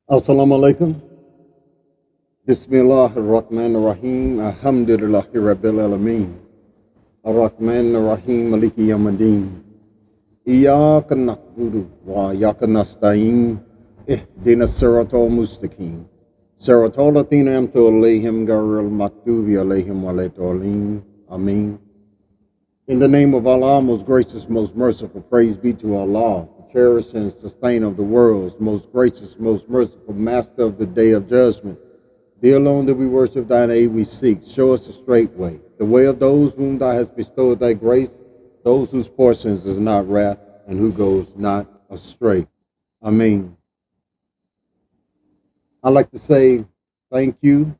Assalamu alaikum. Bismillah ar-Rahman ar-Rahim. Alhamdulillahi Rabbil Alameen. Ar-Rahman ar-Rahim Maliki Yawmiddin. Iyyaka na'budu wa iyyaka nasta'in. Ihdina as-siratal mustaqim. Siratal latina an'amta alayhim ghayril maghdubi alayhim waladdallin. Ameen. In the name of Allah, most gracious, most merciful, praise be to Allah, the cherisher and sustainer of the worlds, most gracious, most merciful, master of the day of judgment. Thee alone that we worship, thine aid we seek. Show us the straight way, the way of those whom thou hast bestowed thy grace, those whose portions is not wrath, and who goes not astray. Ameen. I'd like to say thank you.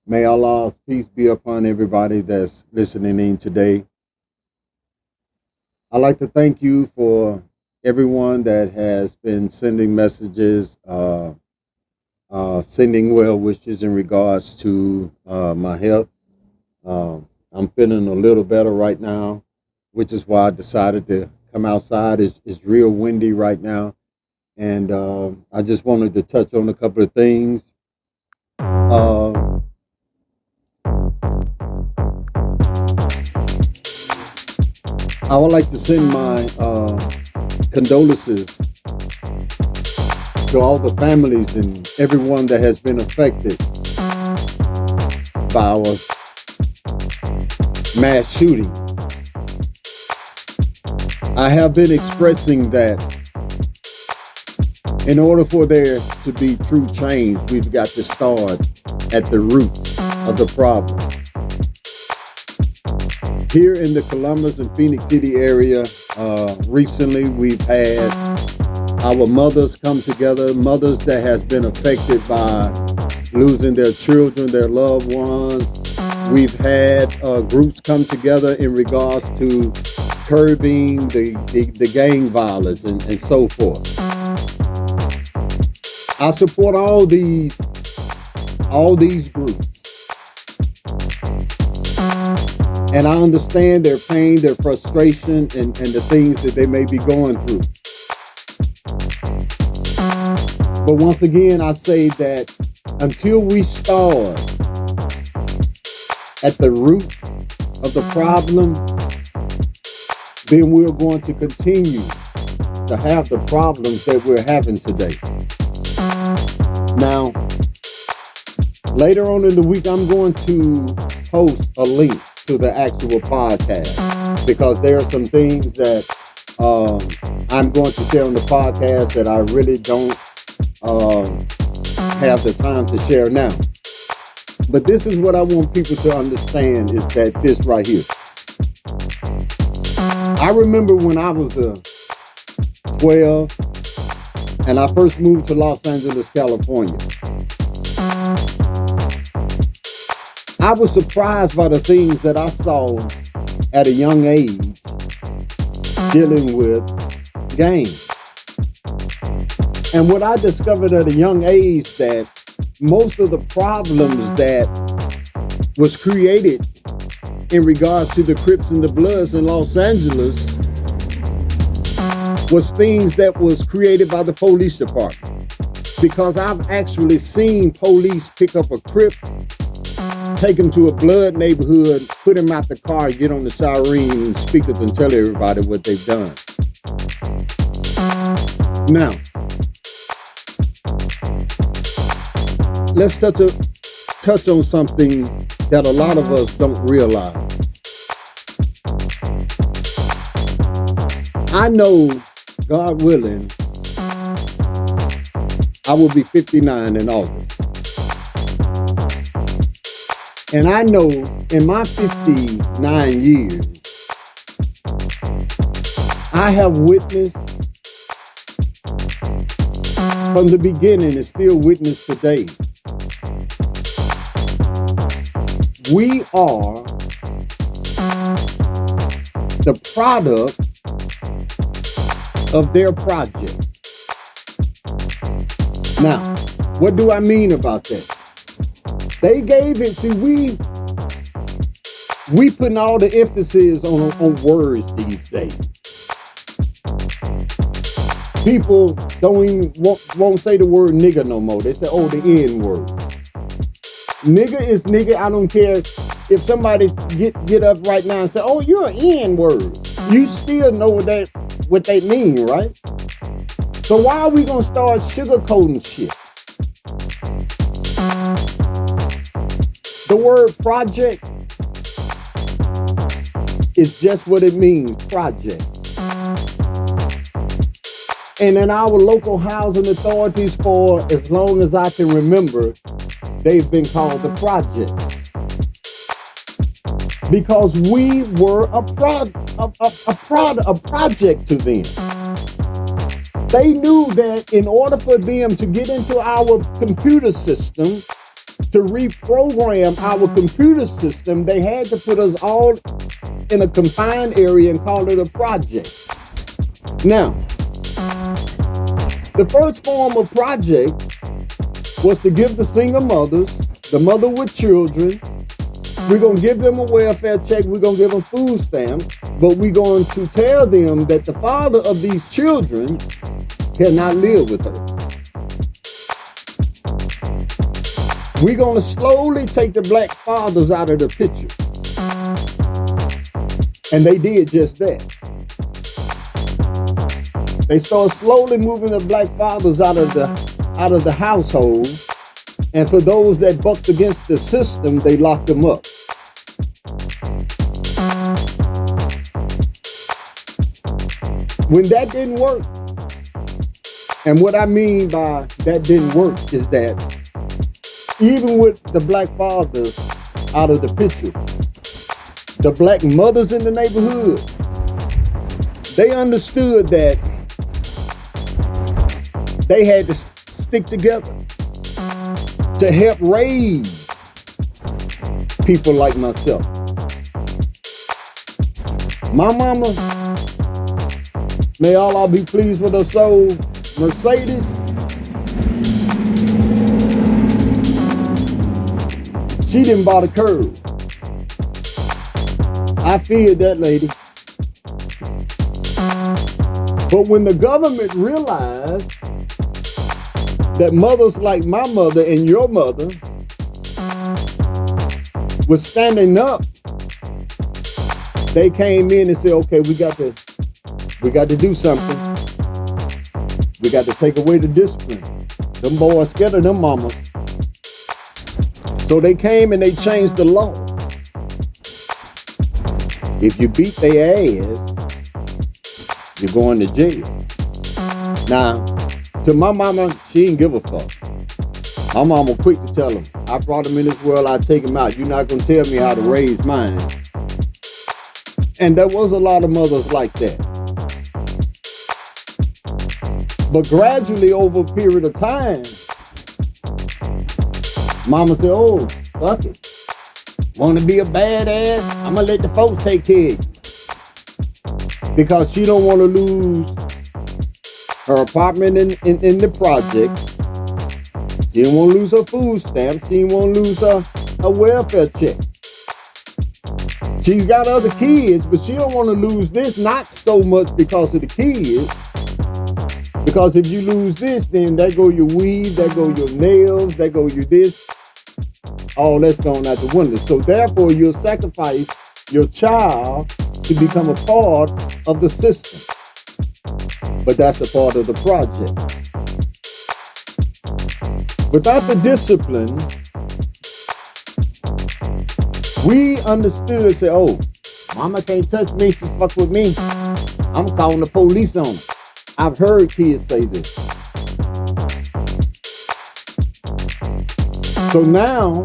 May Allah's peace be upon everybody that's listening in today. I'd like to thank you for everyone that has been sending messages, sending well wishes in regards to my health. I'm feeling a little better right now, which is why I decided to come outside. It's real windy right now, and I just wanted to touch on a couple of things. I would like to send my condolences to all the families and everyone that has been affected by our mass shooting. I have been expressing that in order for there to be true change, we've got to start at the root of the problem. Here in the Columbus and Phoenix City area, recently we've had our mothers come together, mothers that has been affected by losing their children, their loved ones. We've had groups come together in regards to curbing the gang violence and so forth. I support all these groups. And I understand their pain, their frustration, and the things that they may be going through. But once again, I say that until we start at the root of the problem, then we're going to continue to have the problems that we're having today. Now, later on in the week, I'm going to post a link to the actual podcast, because there are some things that I'm going to share on the podcast that I really don't have the time to share now. But this is what I want people to understand, is that this right here. I remember when I was 12 and I first moved to Los Angeles, California. I was surprised by the things that I saw at a young age dealing with gangs. And what I discovered at a young age, that most of the problems that was created in regards to the Crips and the Bloods in Los Angeles was things that was created by the police department. Because I've actually seen police pick up a Crip, take him to a Blood neighborhood, put him out the car, get on the siren and speakers and tell everybody what they've done. Now, let's touch on something that a lot of us don't realize. I know, God willing, I will be 59 in August. And I know in my 59 years, I have witnessed from the beginning and still witness today. We are the product of their project. Now, what do I mean about that? They gave it to we putting all the emphasis on words these days. People won't say the word nigga no more. They say, oh, the N word. Nigga is nigga. I don't care if somebody get up right now and say, oh, you're an N word. You still know what they mean, right? So why are we gonna start sugarcoating shit? The word project is just what it means, project. And in our local housing authorities, for as long as I can remember, they've been called the projects. Because we were a project to them. They knew that in order for them to get into our computer system, to reprogram our computer system, they had to put us all in a confined area and call it a project. Now, the first form of project was to give the single mothers, the mother with children, we're going to give them a welfare check, we're going to give them food stamps, but we're going to tell them that the father of these children cannot live with her. We're going to slowly take the black fathers out of the picture. And they did just that. They started slowly moving the black fathers out of the household. And for those that bucked against the system, they locked them up. When that didn't work, and what I mean by that didn't work is that even with the black fathers out of the picture, the black mothers in the neighborhood, they understood that they had to stick together to help raise people like myself. My mama, may Allah be pleased with her soul, Mercedes, she didn't buy the curve. I feared that lady. But when the government realized that mothers like my mother and your mother was standing up, they came in and said, okay, we got to do something. We got to take away the discipline. Them boys scared of them mamas. So they came and they changed the law. If you beat their ass, you're going to jail. Now, to my mama, she didn't give a fuck. My mama quick to tell him, I brought him in this world, I take him out. You're not going to tell me how to raise mine. And there was a lot of mothers like that. But gradually over a period of time, mama said, oh, fuck it. Want to be a badass? I'm going to let the folks take care of you. Because she don't want to lose her apartment in the project. She didn't want to lose her food stamp. She didn't want to lose her welfare check. She's got other kids, but she don't want to lose this, not so much because of the kids. Because if you lose this, then there go your weave, there go your nails, there go your this. All that's gone out the window. So therefore, you'll sacrifice your child to become a part of the system. But that's a part of the project. Without the discipline, we understood, say, oh, mama can't touch me, she fuck with me. I'm calling the police on her. I've heard kids say this. So now,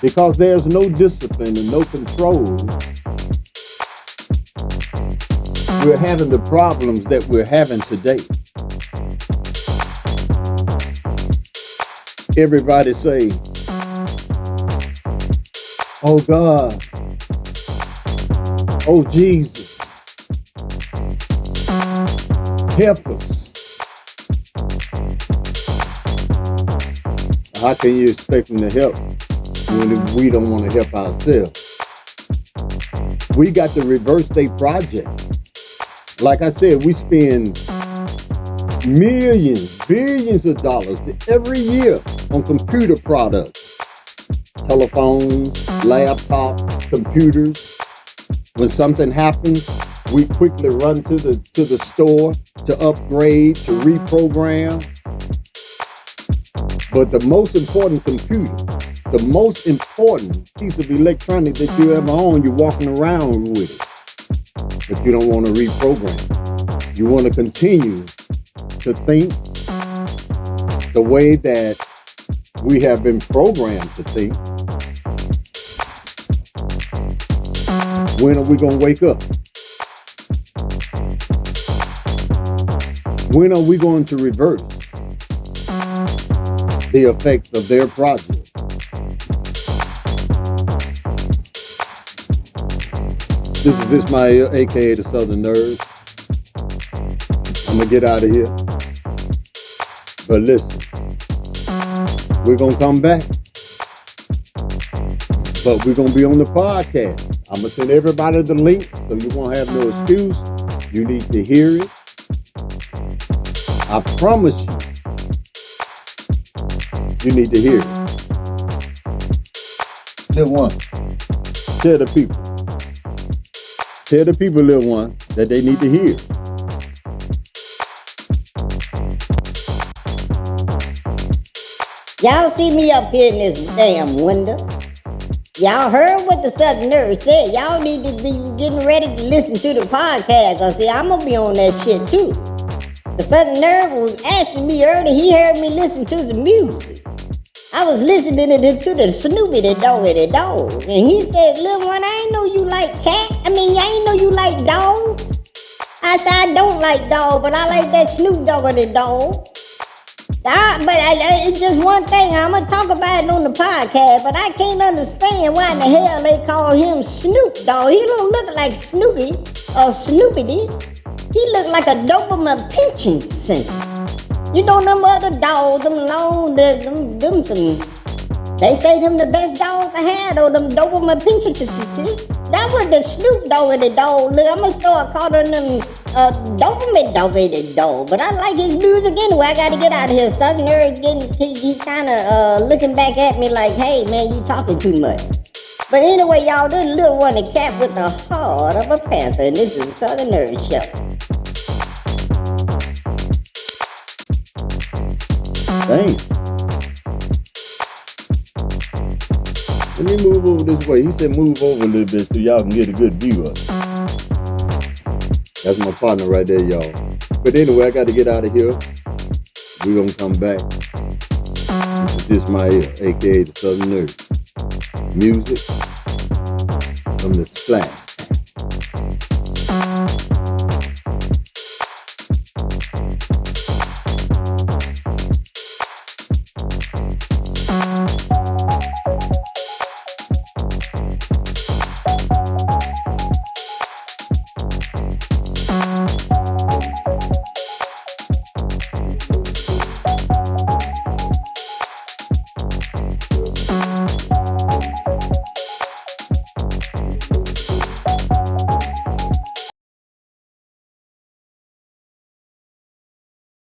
because there's no discipline and no control, we're having the problems that we're having today. Everybody say, oh God, oh Jesus, help us. How can you expect them to help when we don't want to help ourselves? We got to reverse their project. Like I said, we spend millions, billions of dollars every year on computer products, telephones, laptops, computers. When something happens, we quickly run to the store to upgrade, to reprogram. But the most important computer, the most important piece of electronic that you ever own, you're walking around with it. But you don't want to reprogram. You want to continue to think the way that we have been programmed to think. When are we going to wake up? When are we going to reverse the effects of their project? This is Ismail, aka the Southern Nerd. I'm gonna get out of here. But listen, we're gonna come back. But we're gonna be on the podcast. I'm gonna send everybody the link so you won't have no excuse. You need to hear it. I promise you need to hear it. Little one, tell the people. Tell the people, little one, that they need to hear. Y'all see me up here in this damn window. Y'all heard what the Southern Nerd said. Y'all need to be getting ready to listen to the podcast. Cause see, I'm gonna be on that shit too. The Southern Nerd was asking me earlier, he heard me listen to some music. I was listening to the Snoopy, the dog. And he said, little one, I ain't know you like cat. I ain't know you like dogs. I said, I don't like dogs, but I like that Snoop Dogg or the dog. It's just one thing. I'm going to talk about it on the podcast, but I can't understand why in the hell they call him Snoop Dogg. He don't look like Snoopy or Snoopity. He look like a Doberman pinching sensor. You know them other dogs, them long, they say them the best dogs I had, or them Doberman pinching sensors. That was the Snoop Dogg of the dog. Look, I'm going to start calling them Doberman Dogg of the dog. But I like his music anyway. I got to get out of here. Southern Nerd, he kind of looking back at me like, hey, man, you talking too much. But anyway, y'all, this little one, the cat with the heart of a panther, and this is the Southern Nerd Show. Dang. Let me move over this way. He said move over a little bit so y'all can get a good view of it. That's my partner right there, y'all. But anyway, I got to get out of here. We're going to come back. This is Ismail, a.k.a. the Southern Nerd. Music from the Splash.